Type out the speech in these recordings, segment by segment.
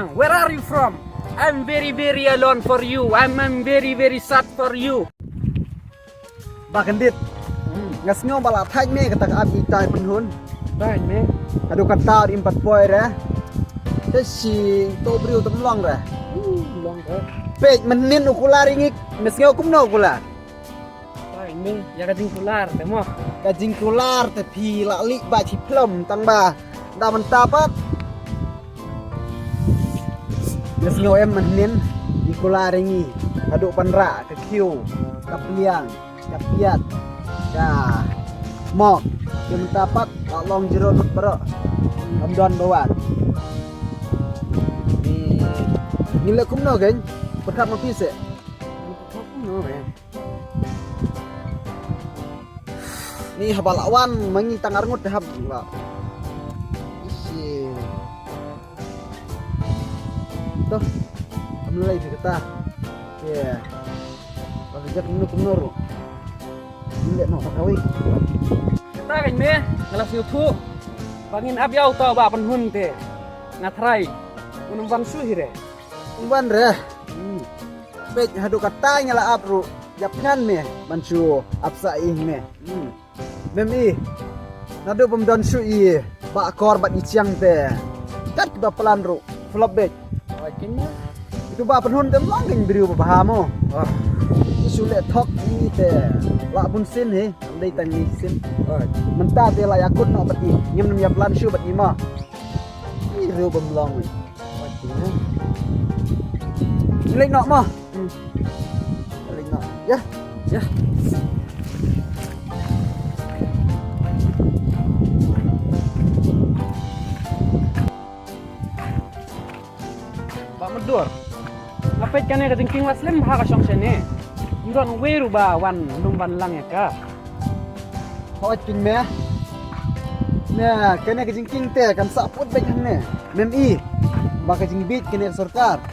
Chiang, where are you from? I'm very alone for you. I'm very sad for you. Bakandit. Ngasnyo bala thai me katak abi tai penhun. Baik me. Adu kata impat poi re. Tesi to briu temlong re. Long eh. Pej menin ukular ingik. Ngasnyo kumno ukular. Baik me. Ya kajing kular temo. Kajing kular te pi la li ba chi plom tang ba. Da mentapat. Ngasnyo em menin ikular ingi. Adu panra ke kiu. Kapliang. Kapiat. Ya, mok, dia mendapat long jero lut bro, amdon bawat. Ni lek kumno kan, berkat mopi se. No me. Ni habalawan mangi tangar ngut hab la. Isi. Tuh, amlai kita. Ya. Kalau jak kumno ro. Lihat nak kawin. Kita kan me, ngalas YouTube. Pangin abiau tau ba penhun te. Ngatrai. Unum ban suhire. Umban re. Pej hadu katanya la apru. Yapkan me bancu apsa ih me. Memi. Nadu pemdon su i. Ba kor bat iciang te. Kat ba pelan ru. Flop bej. Wakinya. Itu ba penhun te mangin beriu bahamo. Sulit thok ni te la bun sin he dei tan ni sin menta te la yakut no bati nyem nem ya plan shu bati ma ni reu bemlong ni lek no ma lek no ya Ya. Pak Medur. Ngapet kan ya kajing waslem ha ka syong sene. Ndon weru ba wan num ban lang ya ka. ho chin me na kene ke jingking te kan saput be kan ne mem i ba ke jing bit kene sarkar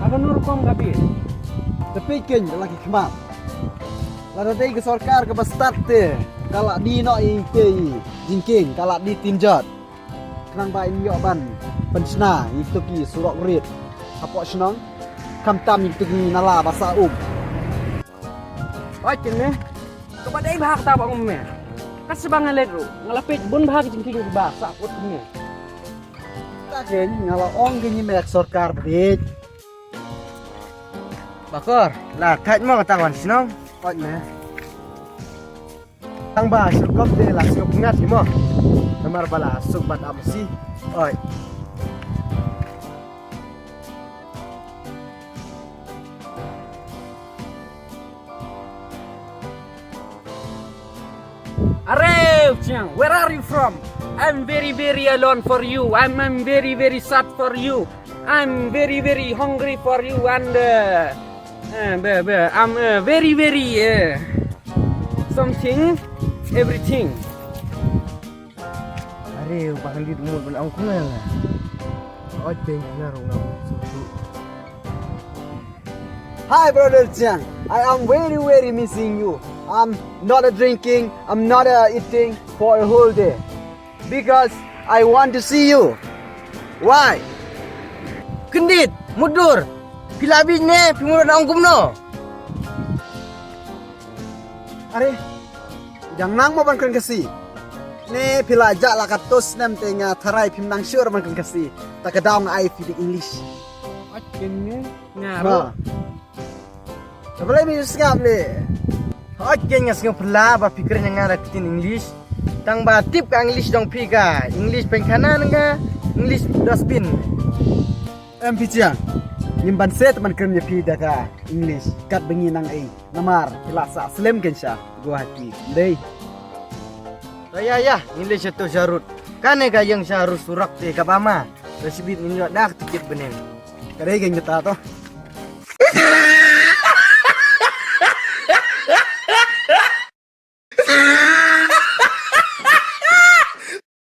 Apa nur kom gabi? tapi ken lagi kemat la dei ke sarkar ke bastat te kala di no i te jingking kala di tinjat kenang ba in yo ban pensna itu ki surok rit apa senang kam tam itu ki nala basa Wajin me. Kepada ai bahak ta ba ngum me. Kas sebangan ledru, ngalapit bun bahak jingking ba sa put me. ta ken ngala ong ki ni mek sarkar bit Bakor, lah kat mo katawan sinong. oi me Tang ba syukop de la syuk ngat mo. Namar bala suk bat amsi. Oi. Arey, Chiang, where are you from? I'm very alone for you. I'm very sad for you. I'm very hungry for you and I'm very something everything. Are bakal di rumah pun ang kunal. Oi teng na rong na. Hi brother Jiang, I am very missing you. I'm not drinking, I'm not eating for a whole day because I want to see you. Why? Kendit, mudur. Pilabis ne, pimurun ang kumno. Are, jangan mau ban kasi. Ne pilajak la katus nem tenga tarai pim nang sure ban kasi. Takadaw nga I feed English. Wajin me, Ma. ngaro. Boleh mi skap le. Oi ngas ngam pla ba pikir nga rakitin English. Tang ba tip ka English dong pika. English pengkana nga. English dustbin. MP Jiang. Nimban set man kerja pi daka English kat bengi nang ai. Namar pilasa slim kensha gua hati. Dei. Ya, English itu jarut. Kane ka yang syarus surak te ka pama. Resibit ninyo dak tikit beneng. Kadai geng kita to.